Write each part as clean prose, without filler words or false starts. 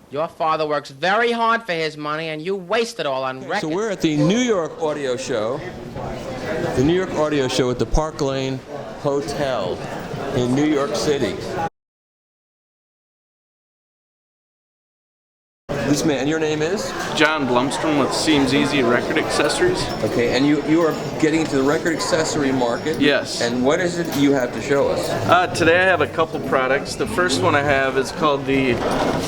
Your father works very hard for his money, and you waste it all on records. So we're at the New York Audio Show. The New York Audio Show at the Park Lane Hotel in New York City. This man, and your name is? John Blumstrom with Seems Easy Record Accessories. Okay, and you are getting into the record accessory market. Yes. And what is it you have to show us? Today I have a couple products. The first one I have is called the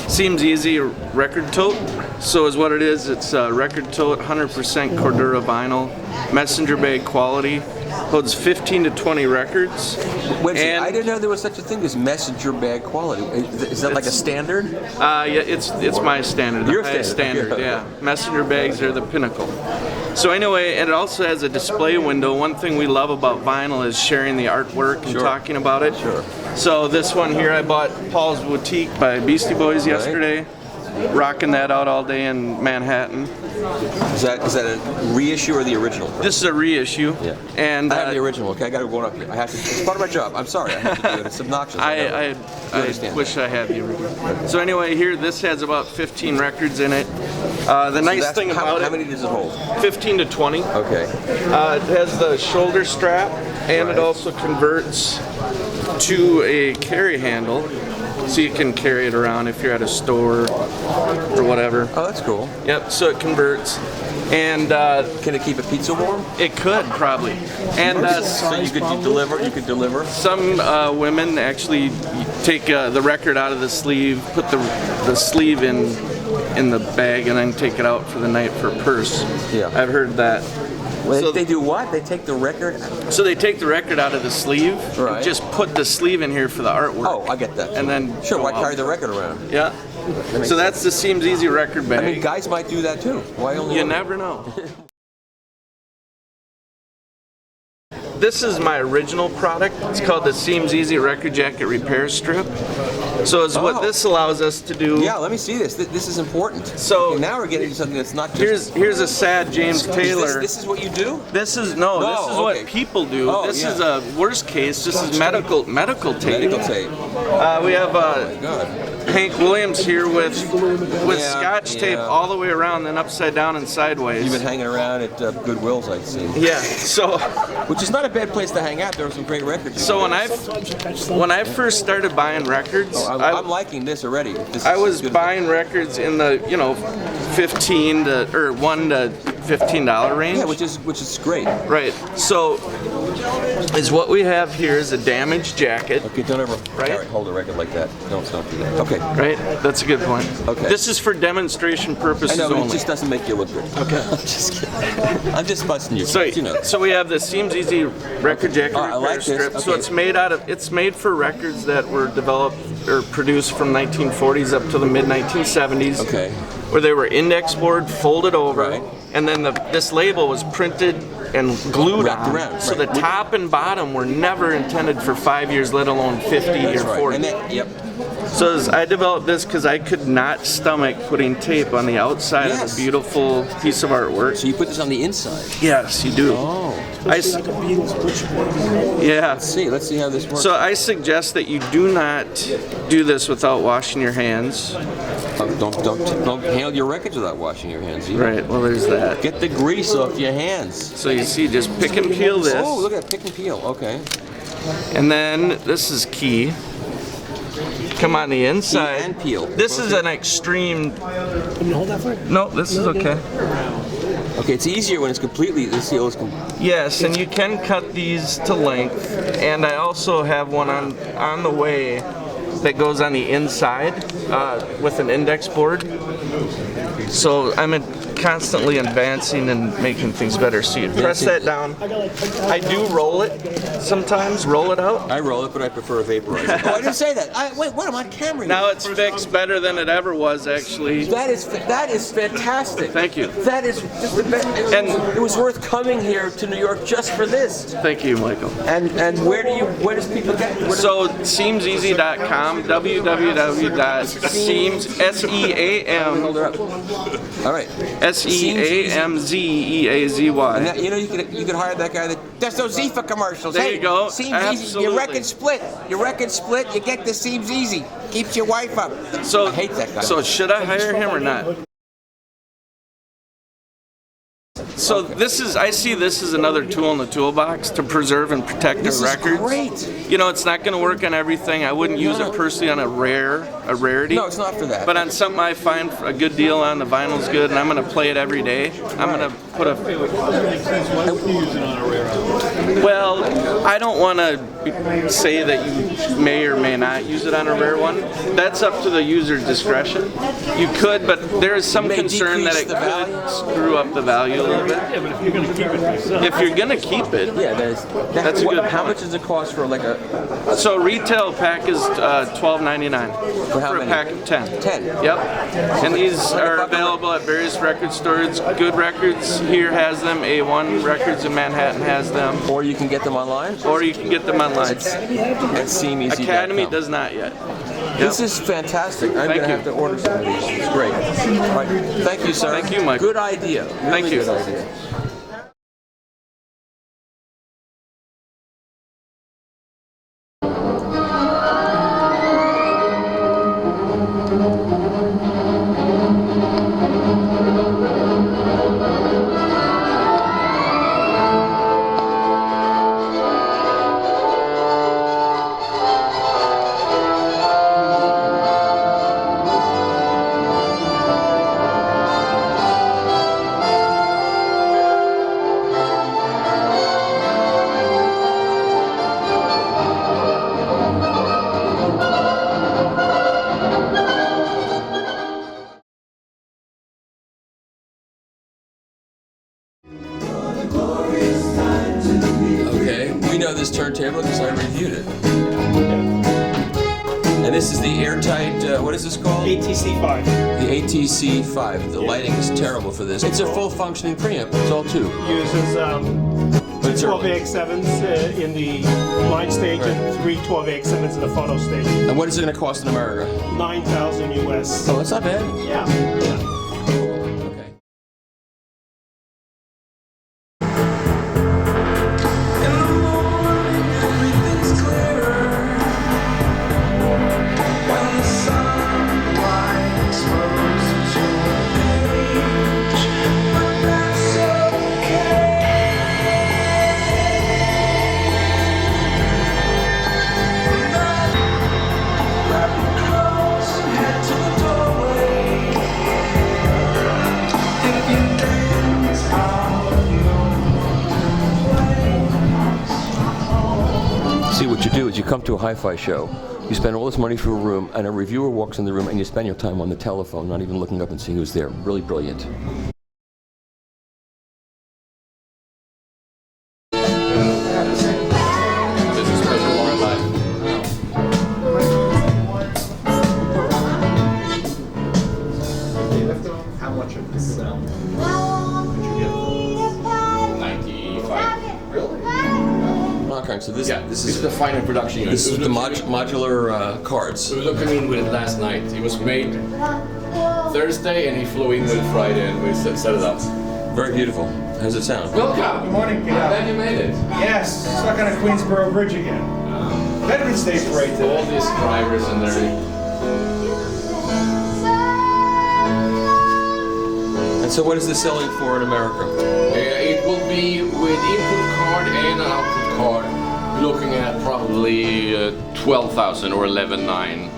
Seems Easy Record Tote. So is what it is. It's a record tote, 100% Cordura vinyl, messenger bag quality. Holds 15 to 20 records. Wait a second, I didn't know there was such a thing as messenger bag quality. Is that like a standard? Yeah, it's my standard. Your standard, yeah. Messenger bags are the pinnacle. So anyway, and it also has a display window. One thing we love about vinyl is sharing the artwork and talking about it. Sure. So this one here, I bought Paul's Boutique by Beastie Boys yesterday. Rocking that out all day in Manhattan. Is that a reissue or the original? This is a reissue. Yeah. And I have the original. Okay, I got to go up here. I have to. It's part of my job. I'm sorry. I have to do it. It's obnoxious. I wish I had the original. So anyway, here this has about 15 records in it. The nice thing about it. How many does it hold? 15 to 20. Okay. It has the shoulder strap, and it also converts to a carry handle. So you can carry it around if you're at a store or whatever. Oh, that's cool. Yep, so it converts. And can it keep a pizza warm? It could probably. And so you could deliver. You could deliver. Some women actually take the record out of the sleeve, put the sleeve in the bag, and then take it out for the night for a purse. Yeah, I've heard that. Well, so they do what? They take the record? So they take the record out of the sleeve, and just put the sleeve in here for the artwork. Oh, I get that. And then why carry the record around? Yeah. So that's the Seems Easy record bag. I mean, guys might do that too. Why only? You never know. This is my original product. It's called the Seems Easy Record Jacket Repair Strip. So it's what this allows us to do. Yeah, let me see this. This is important. So now we're getting to something that's not just... Here's a sad James Taylor. This is what you do? This is what people do. This is a worst case. This is medical tape. Medical tape. We have Hank Williams here with Scotch tape all the way around, then upside down and sideways. You've been hanging around at Goodwill's, I've seen. Yeah. So, which is not a bad place to hang out. There are some great records. So when I first started buying records, I'm liking this already. I was buying records in the $1 to $15 range. Yeah, which is great. Right. So is what we have here is a damaged jacket. Okay, don't ever hold a record like that. Don't do that. Okay. Right. That's a good point. Okay. This is for demonstration purposes only. only. It just doesn't make you look good. Okay. I'm just kidding. I'm just busting you. So So we have the Seems Easy record jacket repair strip. Okay. So it's made for records that were developed or produced from 1940s up to the mid 1970s. Okay. Where they were index board, folded over, and then this label was printed and glued on. So the top and bottom were never intended for 5 years, let alone 50 or 40. And then, So I developed this because I could not stomach putting tape on the outside of a beautiful piece of artwork. So you put this on the inside? Yes, you do. Oh. Yeah. Let's see how this works. So I suggest that you do not do this without washing your hands. Don't handle your records without washing your hands either. Right, well there's that. Get the grease off your hands. So you see, just pick and peel this. Oh, look at that, pick and peel, okay. And then, this is key. Come on the inside. Key and peel. This is an extreme... Can you hold that for it? No, this is okay. Okay, it's easier when it's completely, the seal is Yes, and you can cut these to length. And I also have one on the way that goes on the inside with an index board. So I'm constantly advancing and making things better. So you press that down. I do roll it sometimes, roll it out. I roll it, but I prefer a vaporizer. Oh, I didn't say that. Wait, what? I'm on camera. Now it's fixed better than it ever was, actually. That is fantastic. Thank you. That is just the best. And it was worth coming here to New York just for this. Thank you, Michael. And where does people get? So seamseasy.com, www.seams, S-E-A-M. Hold her up. All right. SEAMZEAZY. And that, you know, you could hire that guy. There's those Zifa commercials. There hey, you go. Seems Absolutely. easy. Your record split. You get the seems easy. Keeps your wife up. So I hate that guy. So should I hire him or not? So I see this as another tool in the toolbox to preserve and protect the records. Great. You know, it's not going to work on everything. I wouldn't use it personally on a rarity. No, it's not for that. But on something I find a good deal on, the vinyl's good, and I'm going to play it every day. I'm going to put a. Why would you use it on a rare album? Well, I don't want to say that you may or may not use it on a rare one. That's up to the user's discretion. You could, but there is some concern that it could screw up the value a little bit. Yeah, but if you're going to keep it yourself. If you're gonna keep it, Yeah, that's a good How point. much does it cost for like a So retail pack is $12.99 For how a many? pack of 10. 10? Yep. And these are available at various record stores. Good Records here has them. A1 Records in Manhattan has them. Or you can get them online? Or you can get them online. At seameasy.com. Academy does not yet. This is fantastic. I'm going to have to order some of these. It's great. All right. Thank you, sir. Thank you, Michael. Good idea. Really Thank you. Good idea. Okay, we know this turntable because I reviewed it. And this is the airtight, what is this called? ATC5. The ATC5. The lighting is terrible for this. It's a full functioning preamp. It's all tube. Uses But it's 12 early. AX7s in the line stage and three 12 AX7s in the photo stage. And what is it going to cost in America? 9,000 US. Oh, that's not bad. Yeah. Okay. See, what you do is you come to a hi-fi show, you spend all this money for a room, and a reviewer walks in the room, and you spend your time on the telephone, not even looking up and seeing who's there. Really brilliant. How much of this sound? 95. Really? Okay, so this This is the final production unit. this is the modular cards. We were looking in with it last night. It was made Thursday and he flew in with it Friday and we set it up. Very beautiful. How's it sound? Welcome! Good morning, I'm Peter. glad you made it. Yes, stuck on a Queensboro Bridge again. Veterans Day parade today. All these drivers and everything. And so what is this selling for in America? It will be with input card and an output card. We're looking at probably 12,000 or 11,900.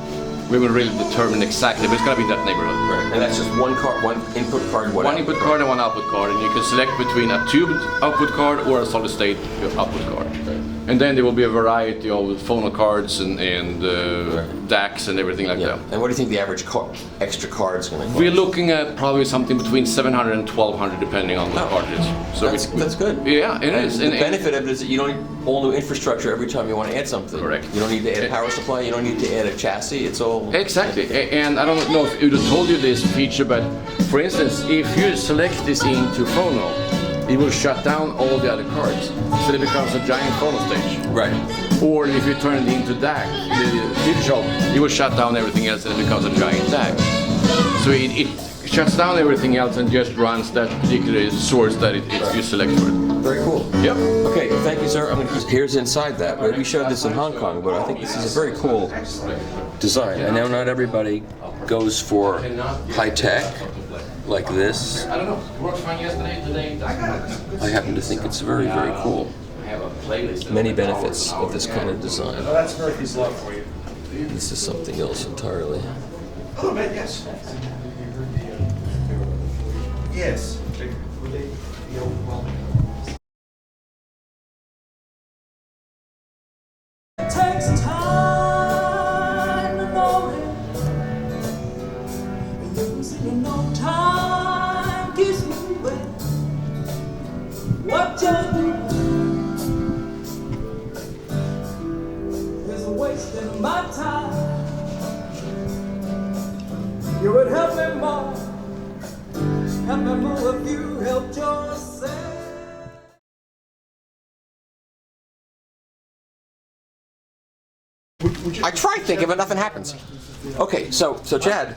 We will really determine exactly, but it's gonna be that neighborhood. Right. And that's just one card, one input card, One input card and one output card, and you can select between a tubed output card or a solid state output card. And then there will be a variety of phono cards and DACs and everything like Yeah. that. And what do you think the average extra card is going to cost? We're looking at probably something between 700 and 1,200 depending on the Oh. card it is. So That's good. Yeah, it is. The benefit of it is that you don't need all new infrastructure every time you want to add something. Correct. You don't need to add a power supply. You don't need to add a chassis. It's all. Exactly, and I don't know if Udo told you this feature, but for instance, if you select this into phono, it will shut down all the other cards, so it becomes a giant phono stage. Right. Or if you turn it into DAC, the digital, it will shut down everything else and it becomes a giant DAC. So it shuts down everything else and just runs that particular source that you select for it. Very cool. Yep. Okay, thank you, sir. Here's inside that. We showed this in Hong Kong, but I think this is a very cool design. I know not everybody goes for high tech like this. I don't know. It worked fine yesterday, today. I happen to think it's very, very cool. I have a playlist. Many benefits of this kind of design. That's Murphy's love for you. This is something else entirely. Oh, man, yes. Yes. It takes time to know it. Losing no time keeps moving. What you do is wasting my time. You would help me more if you helped yourself. I try thinking, but nothing happens. Okay, so Chad,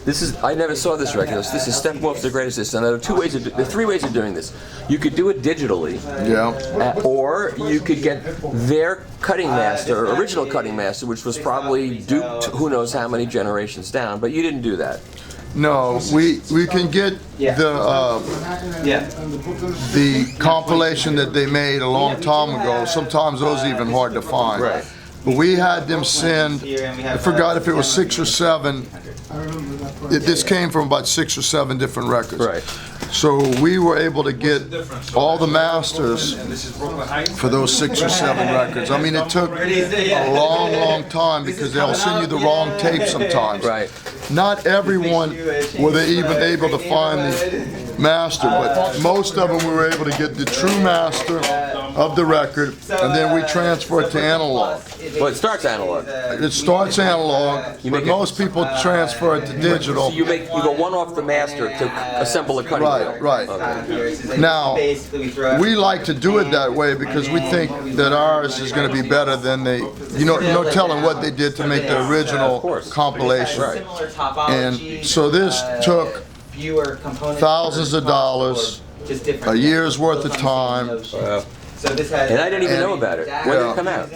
this is, I never saw this record. This is Steppenwolf's The Greatest Hits, and there are there are three ways of doing this. You could do it digitally, or you could get their cutting master, original cutting master, which was probably duped who knows how many generations down, but you didn't do that. No, we can get the compilation that they made a long time ago. Sometimes those are even hard to find. Right. But we had them send, I forgot if it was 6 or 7. This came from about 6 or 7 different records. Right. So we were able to get all the masters for those 6 or 7 records. I mean, it took a long, long time because they'll send you the wrong tape sometimes. Right. Not everyone were they even able to find the master, but most of them we were able to get the true master of the record, and then we transfer it to analog. Well, it starts analog. It starts analog, but most people transfer it to digital. So you go one off the master to assemble a cutting wheel. Right. Now, we like to do it that way because we think that ours is going to be better than no telling what they did to make the original compilation. Right. And so this took thousands of dollars, a year's worth of time. And I didn't even know about it. When did it come out?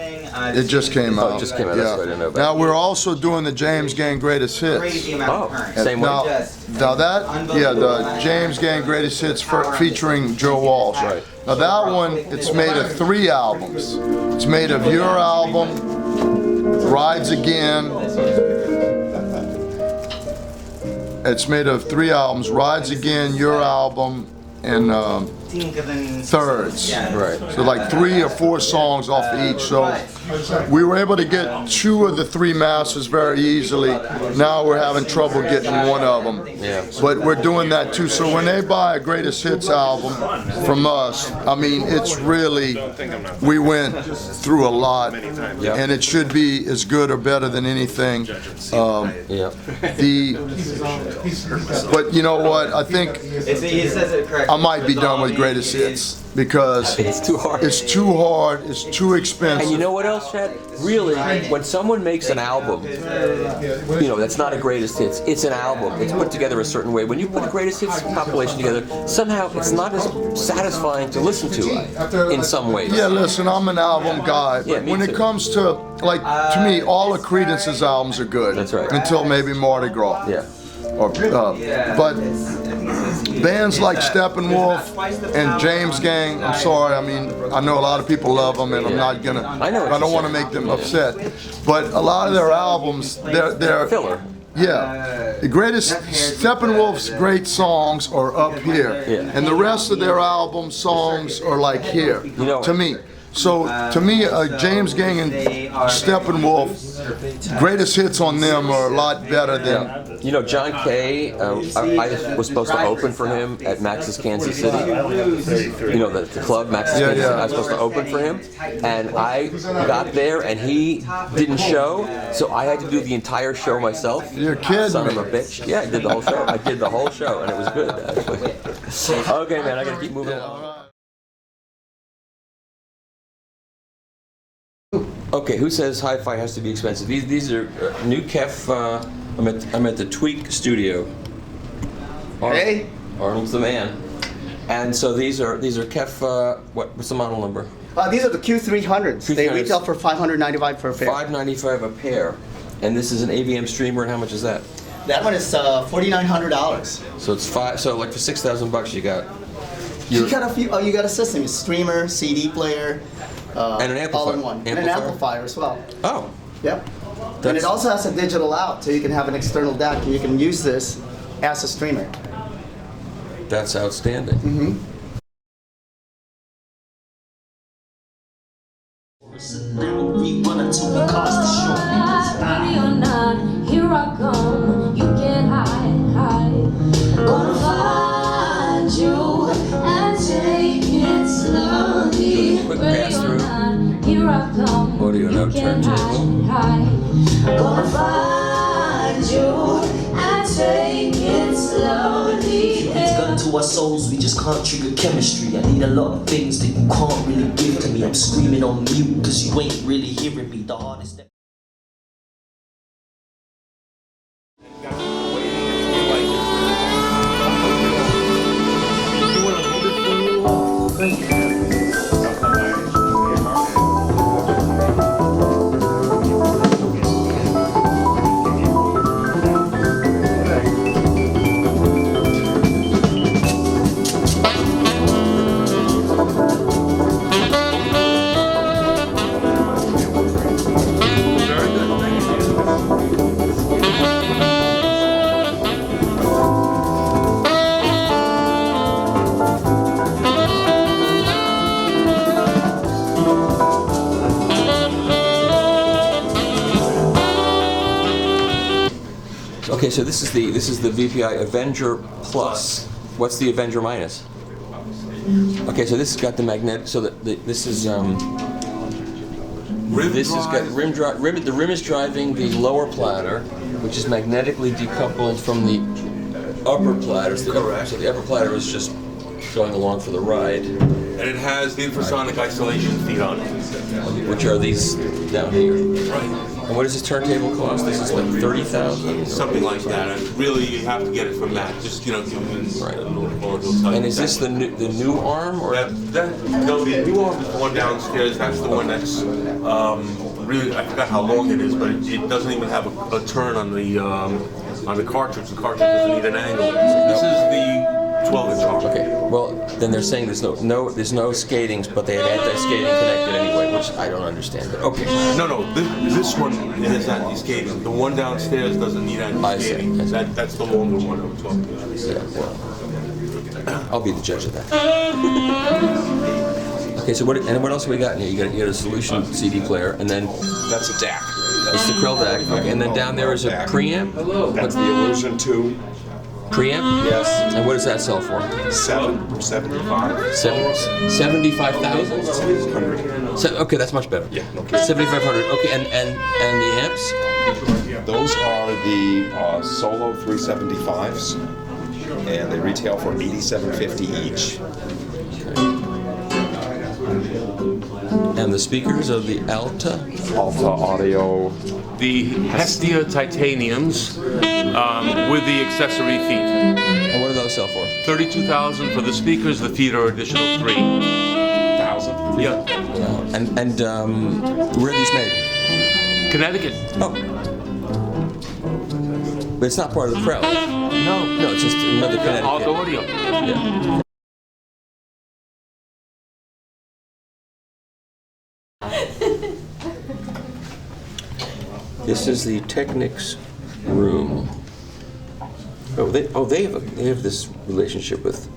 It just came out. Oh, it just came out. That's what I didn't know about. Now we're also doing the James Gang Greatest Hits. Oh, same way. Now the James Gang Greatest Hits featuring Joe Walsh. Right. Now that one, it's made of 3 albums. It's made of your album, Rides Again. It's made of 3 albums: Rides Again, your album, and Thirds. Right. So like 3 or 4 songs off of each. So we were able to get 2 of the 3 masters very easily. Now we're having trouble getting one of them. Yeah. But we're doing that too. So when they buy a Greatest Hits album from us, I mean, it's really, we went through a lot, and it should be as good or better than anything. But you know what? I think I might be done with Greatest Hits because it's too hard. It's too hard. It's too expensive. And you know what else, Chad? Really, when someone makes an album, that's not a Greatest Hits. It's an album. It's put together a certain way. When you put a Greatest Hits compilation together, somehow it's not as satisfying to listen to in some ways. Yeah, listen, I'm an album guy, but when it comes to, to me, all of Creedence's albums are good. That's right. Until maybe Mardi Gras. Yeah. But bands like Steppenwolf and James Gang, I'm sorry, I mean, I know a lot of people love them, and I'm not gonna, I don't want to make them upset, but a lot of their albums, they're filler. Yeah, the greatest Steppenwolf's great songs are up here, and the rest of their album songs are like here. To me. So, to me, James Gang and Steppenwolf, greatest hits on them are a lot better than... John Kay, I was supposed to open for him at Max's Kansas City. The club, Max's Kansas City. I was supposed to open for him, and I got there, and he didn't show, so I had to do the entire show myself. You're kidding. Son of a bitch. Yeah, I did the whole show. I did the whole show, and it was good, actually. Okay, man, I gotta keep moving along. Okay, who says hi-fi has to be expensive? These are new Kef. I'm at the Tweak studio. Hey. Arnold's the man. And so these are Kef. What's the model number? These are the Q300s. They 300s. retail for $595 per pair. $595 a pair. And this is an AVM streamer, and how much is that? That one is $4,900. So it's so like for $6,000 you got. You got a few. Oh, you got a system: a streamer, CD player, and an amplifier. all in one, and an amplifier as well. Oh. Yep. And it also has a digital out, so you can have an external DAC, and you can use this as a streamer. That's outstanding. Mm-hmm. Now we run until we cost the show. Ready or not, here I come. You can't hide. Gonna find you and take it slowly. Ready or not, here I come. Audio note turntable. Gonna find you and take it slowly. It's gun to our souls, we just can't trigger chemistry. I need a lot of things that you can't really give to me. I'm screaming on mute, cause you ain't really hearing me. The hardest that Okay, so this is the VPI Avenger Plus. What's the Avenger Minus? Okay, so this has got the magnetic. So this is the rim is driving the lower platter, which is magnetically decoupling from the upper platter. So the upper platter is just going along for the ride. And it has the infrasonic isolation feet on it. Which are these down here? Right. And what does this turntable cost? This is like $30,000? Something like that. And really, you have to get it from Matt. Just, give him right. a little phone, he'll tell you. And is this the new arm? Or? No, the new arm is the one downstairs. That's the one that's really, I forgot how long it is, but it doesn't even have a turn on the cartridge. The cartridge doesn't need an angle. This is the 12-inch arm. Okay. Well, then they're saying there's no skatings, but they have anti-skating connected anyway, which I don't understand. But okay. No. This one is anti-skating. The one downstairs doesn't need anti-skating. That's the longer one I'm talking about. Yeah, well, I'll be the judge of that. Okay, so what else have we got in here? You got a solution CD player, and then that's a DAC. It's the Krell DAC. Okay, and then down there is a preamp. That's the Illusion 2. Preamp? Yes. And what does that sell for? 75. 75,000? Okay, that's much better. Yeah. Okay. 7,500. Okay, and the amps? Those are the Solo 375s, and they retail for $87.50 each. And the speakers are the Alta Audio. The Hestia Titaniums with the accessory feet. And what do those sell for? $32,000 for the speakers. The feet are additional $3,000. Yeah. And where are these made? Connecticut. Oh. But it's not part of the Krell. No, it's just another Connecticut. Alta Audio. Yeah. This is the Technics room. They have this relationship with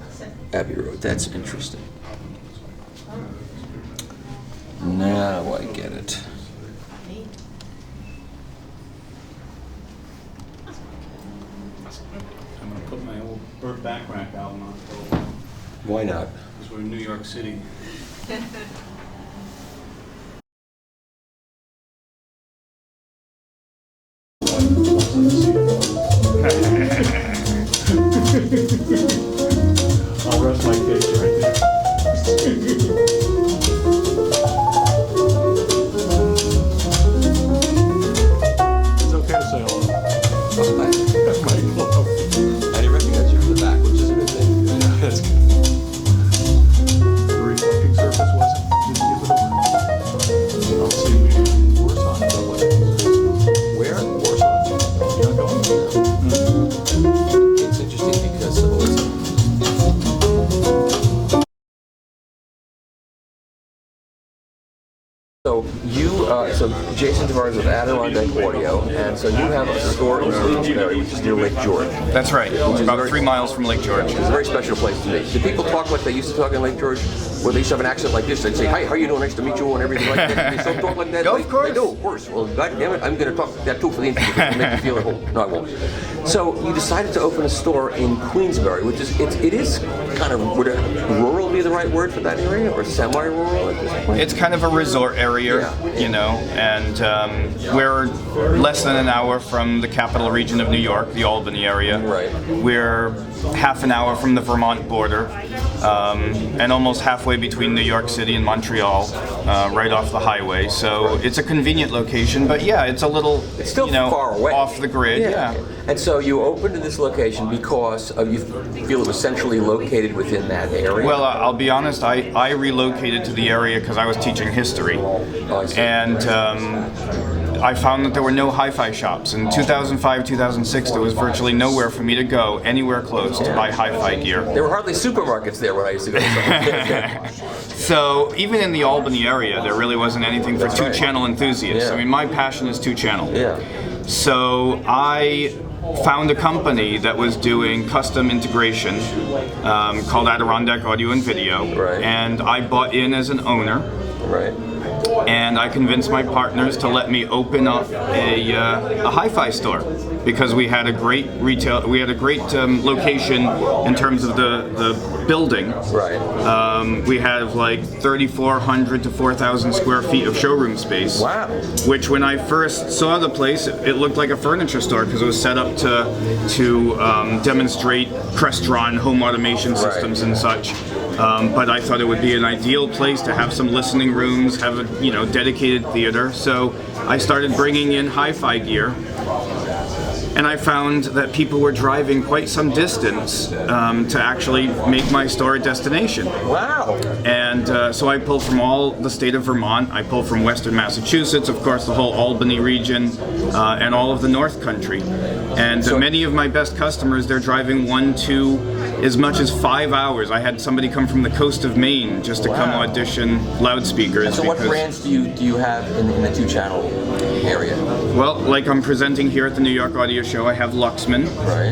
Abbey Road. That's interesting. Now I get it. I'm going to put my old Burt Bacharach album on. Why not? Because we're in New York City. I'll rest my case right there. It's okay to say hello. I didn't recognize you from the back. so Jason Tavares with Adirondack Audio, and so you have a store in Queensbury, which is near Lake George. That's right. It's about 3 miles from Lake George. It's a very special place to me. Do people talk like they used to talk in Lake George, where they used to have an accent like this? They'd say, "Hi, how are you doing? Nice to meet you," and everything like that. They still talk like that. Of course. They do, of course. Well, God damn it, I'm going to talk like that too for the interview to make you feel at home. No, I won't. So you decided to open a store in Queensbury, which is it is kind of, would rural be the right word for that area, or semi-rural at this point? It's kind of a resort area, you know, and we're less than an hour from the capital region of New York, the Albany area. Right. We're half an hour from the Vermont border, and almost halfway between New York City and Montreal, right off the highway. So it's a convenient location, but yeah, it's a little, it's still, you know, far away, off the grid. Yeah. And so you opened in this location because you feel it was centrally located within that area? Well, I'll be honest, I relocated to the area because I was teaching history. And I found that there were no hi-fi shops. In 2005, 2006, there was virtually nowhere for me to go anywhere close to buy hi-fi gear. There were hardly supermarkets there when I used to go to So even in the Albany area, there really wasn't anything for two-channel enthusiasts. I mean, my passion is two-channel. So I found a company that was doing custom integration called Adirondack Audio and Video, and I bought in as an owner. And I convinced my partners to let me open up a hi-fi store because we had a great location in terms of the building. We have like 3,400 to 4,000 square feet of showroom space. Wow! Which, when I first saw the place, it looked like a furniture store because it was set up to demonstrate Crestron home automation systems and such. But I thought it would be an ideal place to have some listening rooms, have a dedicated theater. So I started bringing in hi-fi gear, and I found that people were driving quite some distance to actually make my store a destination. Wow! And so I pull from all the state of Vermont, I pull from Western Massachusetts, of course the whole Albany region, and all of the North Country. And many of my best customers, they're driving 1, 2, as much as 5 hours. I had somebody come from the coast of Maine just to come audition loudspeakers. And so what brands do you have in the two-channel area? Well, like I'm presenting here at the New York Audio Show, I have Luxman,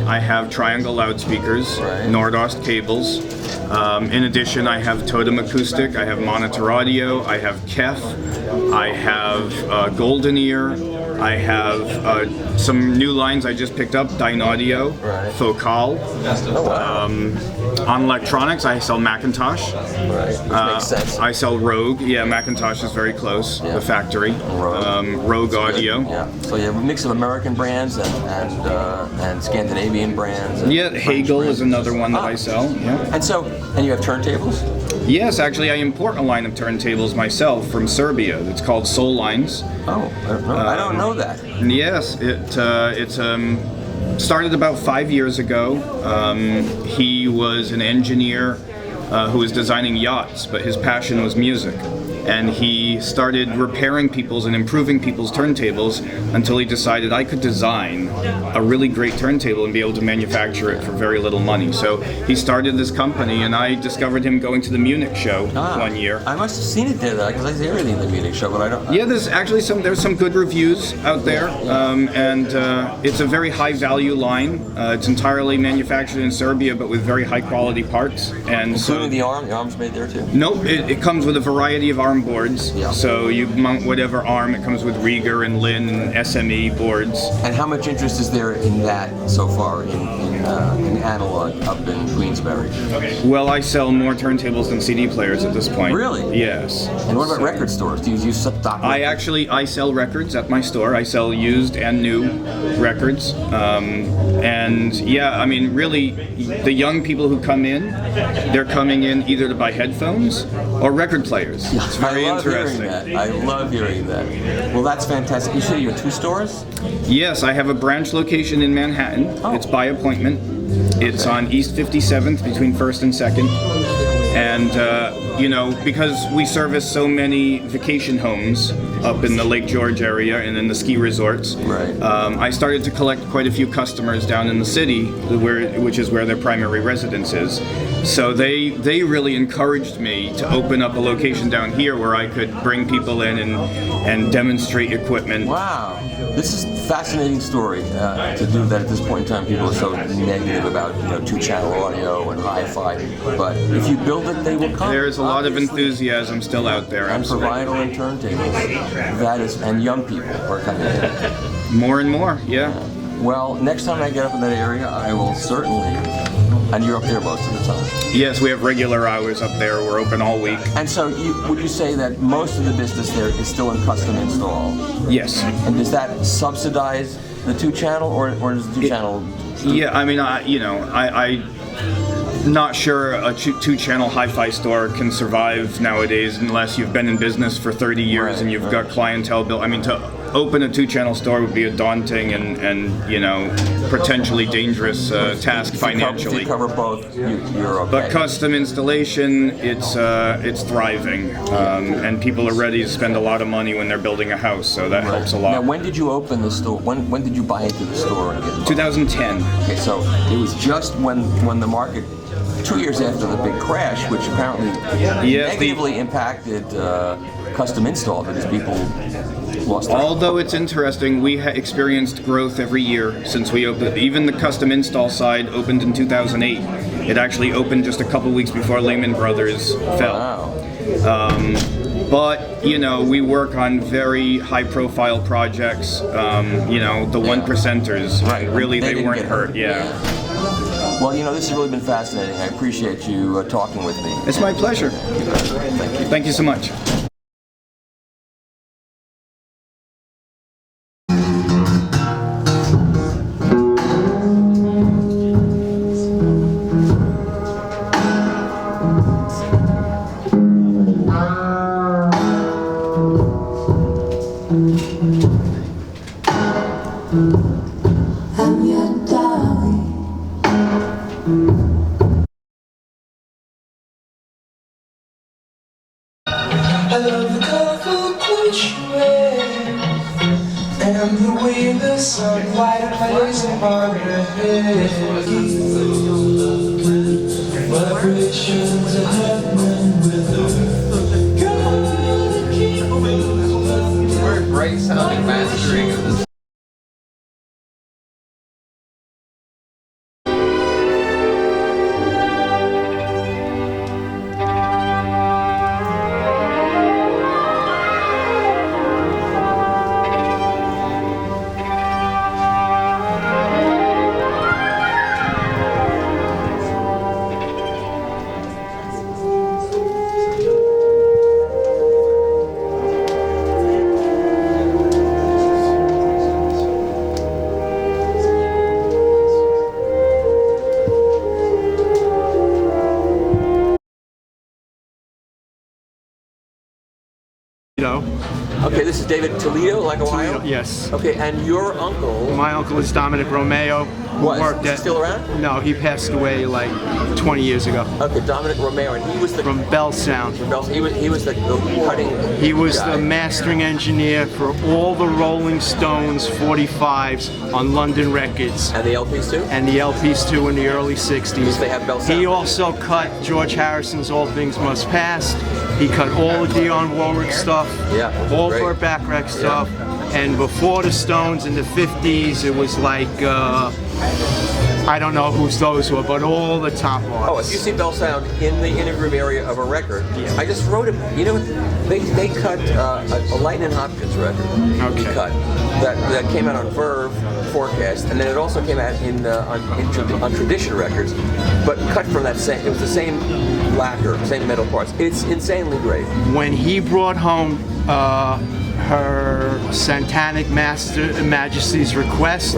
I have Triangle loudspeakers, Nordost cables. In addition, I have Totem Acoustic, I have Monitor Audio, I have Kef, I have Golden Ear, I have some new lines I just picked up, Dyne Audio, Focal. On electronics, I sell Macintosh. Makes sense. I sell Rogue. Yeah, Macintosh is very close, the factory. Rogue Audio. So you have a mix of American brands and Scandinavian brands. And Hagel is another one that I sell. And you have turntables? Yes, actually I import a line of turntables myself from Serbia. It's called Soul Lines. Oh, I don't know that. Yes, it's started about 5 years ago. He was an engineer who was designing yachts, but his passion was music. And he started repairing people's and improving people's turntables until he decided I could design a really great turntable and be able to manufacture it for very little money. So he started this company, and I discovered him going to the Munich show one year. I must have seen it there, because I see everything in the Munich show, but I don't. Yeah, there's actually some good reviews out there, and it's a very high value line. It's entirely manufactured in Serbia, but with very high quality parts. And including the arm. The arm's made there too. Nope, it comes with a variety of arm boards. So you mount whatever arm. It comes with Rieger and Lin and SME boards. And how much interest is there in that so far in analog up in Queensbury? Well, I sell more turntables than CD players at this point. Really? Yes. And what about record stores? Do you use stock? I sell records at my store. I sell used and new records. And yeah, I mean, really, the young people who come in, they're coming in either to buy headphones or record players. It's very interesting. I love hearing that. Well, that's fantastic. You said you have 2 stores? Yes, I have a branch location in Manhattan. It's by appointment. It's on East 57th between 1st and 2nd. And, because we service so many vacation homes, up in the Lake George area and in the ski resorts. Right. I started to collect quite a few customers down in the city, which is where their primary residence is. So they really encouraged me to open up a location down here where I could bring people in and demonstrate equipment. Wow, this is a fascinating story to do that at this point in time. People are so negative about two-channel audio and hi-fi, but if you build it, they will come. There's a lot of enthusiasm still out there. And for vinyl and turntables, and young people are coming in. More and more, yeah. Well, next time I get up in that area, I will certainly. And you're up there most of the time. Yes, we have regular hours up there. We're open all week. And so, would you say that most of the business there is still in custom install? Yes. And does that subsidize the two-channel, or does the two-channel? Yeah, I mean, I'm not sure a two-channel hi-fi store can survive nowadays unless you've been in business for 30 years and you've got clientele built. I mean, to open a two-channel store would be a daunting and potentially dangerous task financially. If you cover both, you're okay. But custom installation, it's thriving, and people are ready to spend a lot of money when they're building a house, so that helps a lot. Now, when did you open the store? When did you buy into the store? 2010. Okay, so it was just when the market. 2 years after the big crash, which apparently negatively impacted custom install because people lost their Although it's interesting, we experienced growth every year since we opened. Even the custom install side opened in 2008. It actually opened just a couple weeks before Lehman Brothers fell. Wow. But, we work on very high-profile projects. The one percenters. Right. Really, they weren't hurt. Yeah. Well, this has really been fascinating. I appreciate you talking with me. It's my pleasure. Thank you. Thank you so much. I'm your darling. I love the colorful clothes you wear, and the way the sunlight plays upon your head. Vibrations are happening with her. Gonna keep me. We're a great sounding mastering of this. Okay, this is David Toledo, like Ohio? Yes. Okay, and your uncle? My uncle is Dominic Romeo. Is he still around? No, he passed away like 20 years ago. Okay, Dominic Romeo, and he was from Bell Sound. He was the cutting. He was guy. the mastering engineer for all the Rolling Stones 45s on London Records. And the LPs too? And the LPs too in the early 60s. They have Bell Sound. He also cut George Harrison's All Things Must Pass. He cut all the Dionne Warwick stuff. Yeah. All Burt Bacharach stuff. And before the Stones in the 50s, it was like, I don't know whose those were, but all the top artists. Oh, if you see Bell Sound in the interview room area of a record, I just wrote it. They cut a Lightning Hopkins record. Okay. Cut that came out on Verve Forecast, and then it also came out on Tradition Records, but cut from that same. It was the same lacquer, same metal parts. It's insanely great. When he brought home her Satanic Majesty's Request,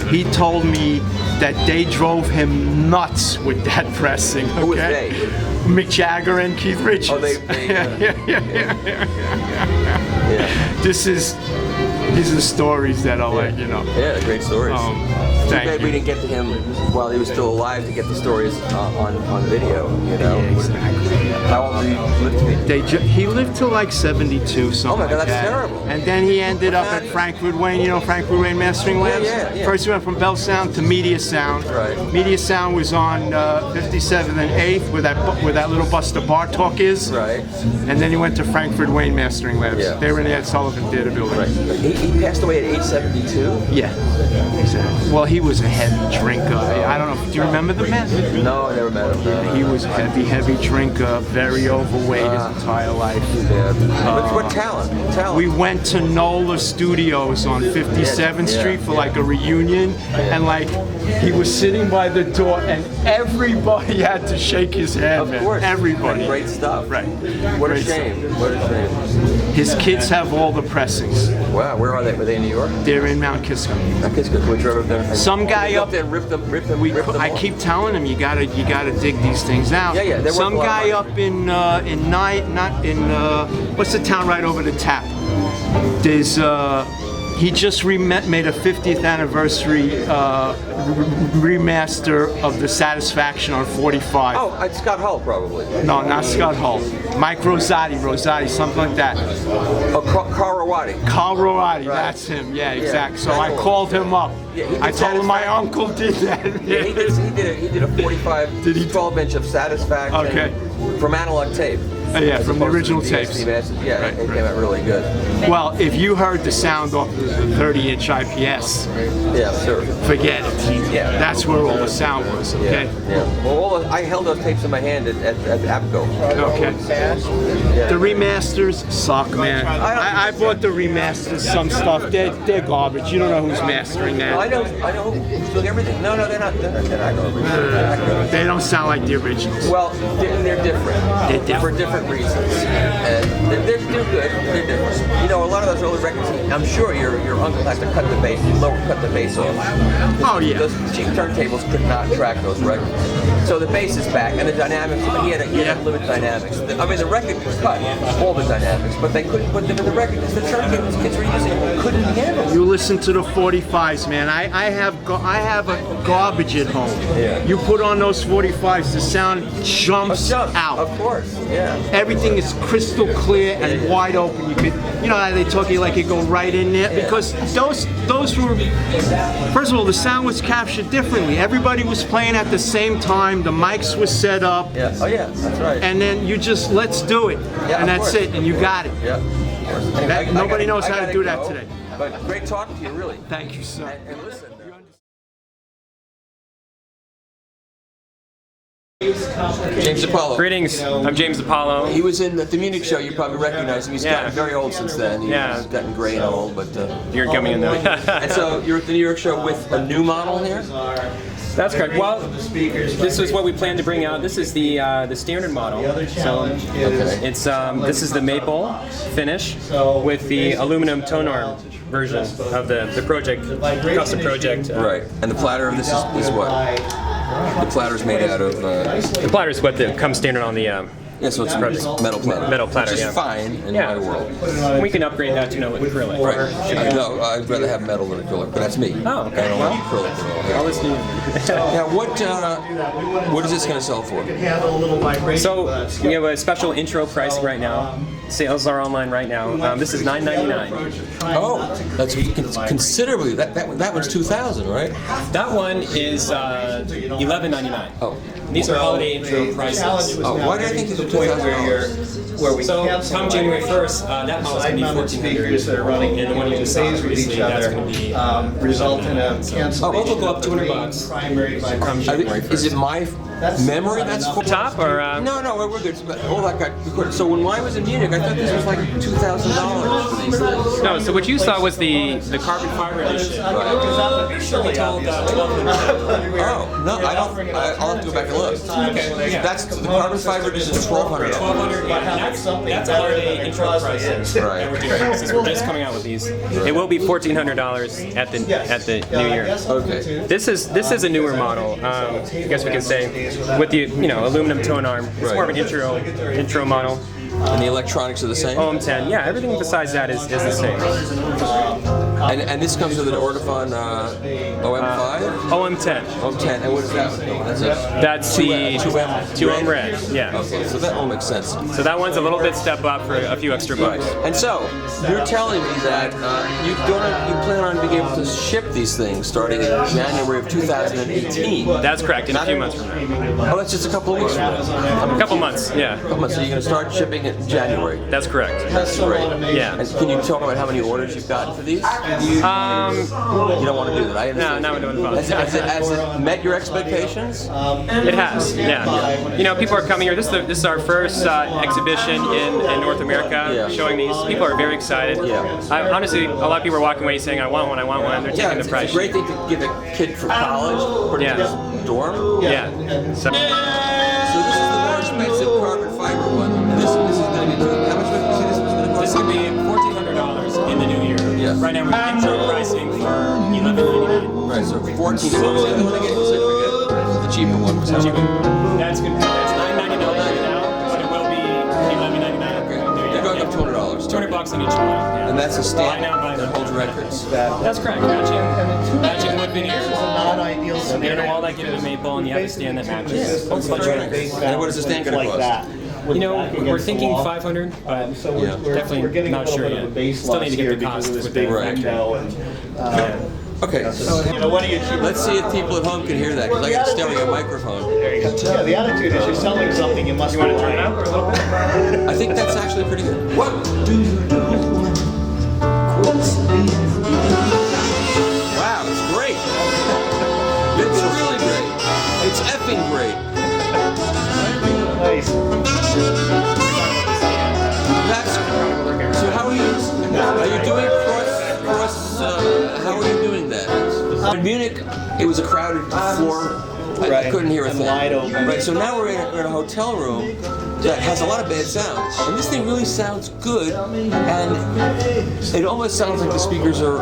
he told me that they drove him nuts with that pressing. Okay? Who was they? Mick Jagger and Keith Richards. Oh, This is these are the stories that are like, you know. Yeah, the great stories. Too Thank bad you. we didn't get to him while he was still alive to get the stories on video, you know? Yeah, exactly. How old did he live to be? He lived till like 72, something Oh my God, like that's that. terrible. And then he ended up at Frankfurt Wayne, you know Frankfurt Wayne Mastering Labs? yeah. First he went from Bell Sound to Media Sound. Right. Media Sound was on 57th and 8th where that little Buster Bartok is. Right. And then he went to Frankfurt Wayne Mastering Labs. Yeah. They were in the Ed Sullivan Theater building. Right. He passed away at age 72? Yeah. Exactly. Well, he was a heavy drinker. I don't know. Do you remember the man? No, I never met him. Yeah, he was a heavy drinker, very overweight his entire life. What talent? We went to NOLA Studios on 57th Street for like a reunion, and like he was sitting by the door, and everybody had to shake his hand. Of course. Everybody. Great stuff. Right. What a Great shame. stuff. What a shame. His kids have all the pressings. Wow, where are they? Were they in New York? They're in Mount Kisco. Mount Kisco. We drove up there. Some guy up there ripped them. I keep telling him you gotta dig these things out. Yeah, they're Some worth a lot guy of up in what's the town right over the tap? There's he just made a 50th anniversary remaster of the Satisfaction on 45. Oh, it's Scott Hull probably. No, not Scott Hull. Mike Rosati, something like that. Oh, Carl Rawati. Carl Rawati, that's him. Yeah, exactly. So I called him up. Yeah, he did I told him my uncle did that. Yeah, he did a 45 12-inch of Satisfaction from analog tape. Yeah, from the original tapes. Yeah, it came out really good. Well, if you heard the sound off the 30-inch IPS, yeah, sure. Forget it. Yeah, that's where all the sound was. Okay. Yeah. Well, I held those tapes in my hand at APCO. Okay. The remasters suck, man. I bought the remasters. Some stuff they're garbage. You don't know who's mastering that. I know who's doing everything. No, they're not garbage. They don't sound like the originals. Well, they're different. For different reasons. And they're good. They're different. You know, a lot of those early records, I'm sure your uncle has to cut the bass off. Oh yeah. Those cheap turntables could not track those records. So the bass is back, and the dynamics. He had limited dynamics. I mean, the record could cut all the dynamics, but they couldn't put them in the record because the turntables kids were using couldn't handle it. You listen to the 45s, man. I have a garbage at home. Yeah. You put on those 45s, the sound jumps out. Of course. Yeah. Everything is crystal clear and wide open. You could, you know how they talk you like you go right in there because those were. First of all, the sound was captured differently. Everybody was playing at the same time. The mics were set up. Yeah. Oh yeah, that's right. And then you just let's do it, and that's it, and you got it. Yeah. Anyway, nobody knows how to do that today. But great talking to you, really. Thank you, sir. And listen. James Apollo. Greetings, I'm James Apollo. He was in the Munich show, you probably recognize him. He's gotten very old since then. He's gotten gray and old, but... You're coming in though. And so you're at the New York show with a new model here? That's correct. Well, this is what we plan to bring out. This is the standard model. So it's this is the maple finish with the aluminum tone arm version of the project, custom project. Right. And the platter of this is what? The platter's made out of... the platter is what comes standard on the... yeah, so it's metal platter. Metal platter, which is fine in my world. We can upgrade that to acrylic. Right. No, I'd rather have metal than acrylic, but that's me. Oh, okay. I don't like acrylic at all. All this new. Now, what is this going to sell for? So we have a special intro price right now. Sales are online right now. This is $9.99. Oh, that's considerably. That one's $2,000, right? That one is $11.99. Oh. These are holiday intro prices. Oh, why do I think these are $2,000? So come January 1st, that model is going to be $1,400. That are running and the one you just saw previously, that's going to be result in a cancellation. both will go up $200. Come January 1st. Is it my memory that's for top or? No, we're good. All that got recorded. So when I was in Munich, I thought this was like $2,000 for these things. No, so what you saw was the carbon fiber edition. Right. We told $1,200. Oh no, I don't. I'll have to go back and look. Okay, yeah. That's the carbon fiber edition is $1,200. $1,200. Yeah, that's a holiday intro price. Right. That we're doing since we're just coming out with these. It will be $1,400 at the New Year. Okay. This is a newer model. I guess we can say with the aluminum tone arm. It's more of an intro model. And the electronics are the same? OM10. Yeah, everything besides that is the same. And this comes with an Ortofon OM5? OM10. OM10, and what is that? That's the 2M red. Yeah. Okay, so that all makes sense. So that one's a little bit step up for a few extra bucks. And so, you're telling me that you plan on being able to ship these things starting in January of 2018? That's correct, in a few months from now. Oh, that's just a couple of weeks from now? A couple months, yeah. A couple months, so you're going to start shipping in January? That's correct. That's great. Yeah. And can you talk about how many orders you've gotten for these? You don't want to do that, I understand. No, we don't want to. Has it met your expectations? It has, yeah. You know, people are coming here. This is our first exhibition in North America showing these. People are very excited. Honestly, a lot of people are walking away saying, I want one. They're taking the price. It's a great thing to give a kid for college, put it in his dorm. Yeah. So this is the more expensive carbon fiber one. This is going to be, how much would you say this was going to cost? This could be $1,400 in the new year. Yeah. Right now we're intro pricing for $11.99. Right, so $14. The cheaper one. That's good. That's $9.99 right now, but it will be $11.99. Okay. You're going up $200. $200 on each one. Yeah. And that's a stand that holds records. That's correct. Matching wood veneers. Non-ideal So they're the wall that give it a maple, and you have a stand that matches. And what is the stand going to cost? You know, we're thinking 500, but definitely not sure yet. Still need to get the cost with the Okay, so let's see if people at home can hear that, because I got a stereo microphone. Yeah, the attitude is you're selling something, you must. You want to turn it up a little bit? I think that's actually pretty good. What do you do? Wow, it's great. It's really great. It's effing great. Nice. So how are you doing cross, how are you doing that? In Munich, it was a crowded floor. I couldn't hear a thing. Right, so now we're in a hotel room that has a lot of bad sound. And this thing really sounds good, and it almost sounds like the speakers are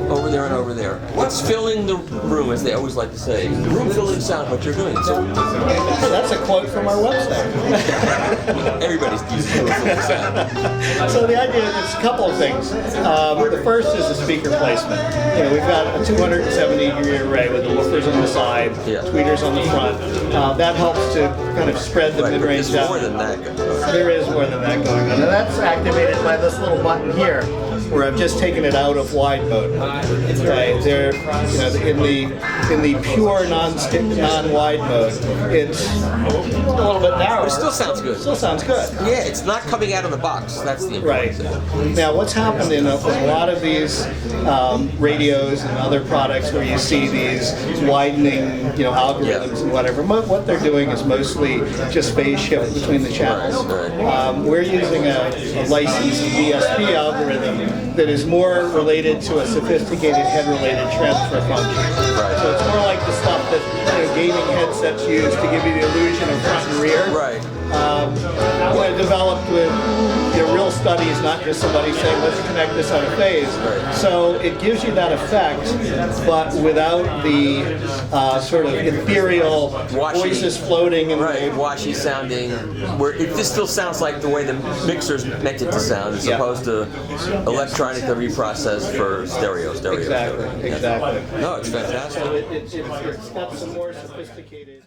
over there and over there. It's filling the room, as they always like to say. The room filling sound, what you're doing. So that's a quote from our website. Everybody's used to filling sound. So the idea is a couple of things. The first is the speaker placement. You know, we've got a 270-degree array with the woofers on the side, tweeters on the front. That helps to kind of spread the mid-range down. More than that. There is more than that going on. And that's activated by this little button here, where I've just taken it out of wide mode. Right there, you know, in the pure non-wide mode, it's a little bit narrower. But it still sounds good. Still sounds good. Yeah, it's not coming out of the box. That's the important thing. Now, what's happened in a lot of these radios and other products where you see these widening, you know, algorithms and whatever, what they're doing is mostly just phase shift between the channels. We're using a licensed DSP algorithm that is more related to a sophisticated head-related transfer function. So it's more like the stuff that gaming headsets use to give you the illusion of front and rear. Developed with real studies, not just somebody saying, let's connect this on a phase. So it gives you that effect, but without the sort of ethereal voices floating and washy sounding. Where this still sounds like the way the mixer's meant it to sound, as opposed to electronically reprocessed for stereo. Exactly. No, it's fantastic. It's got some more sophisticated.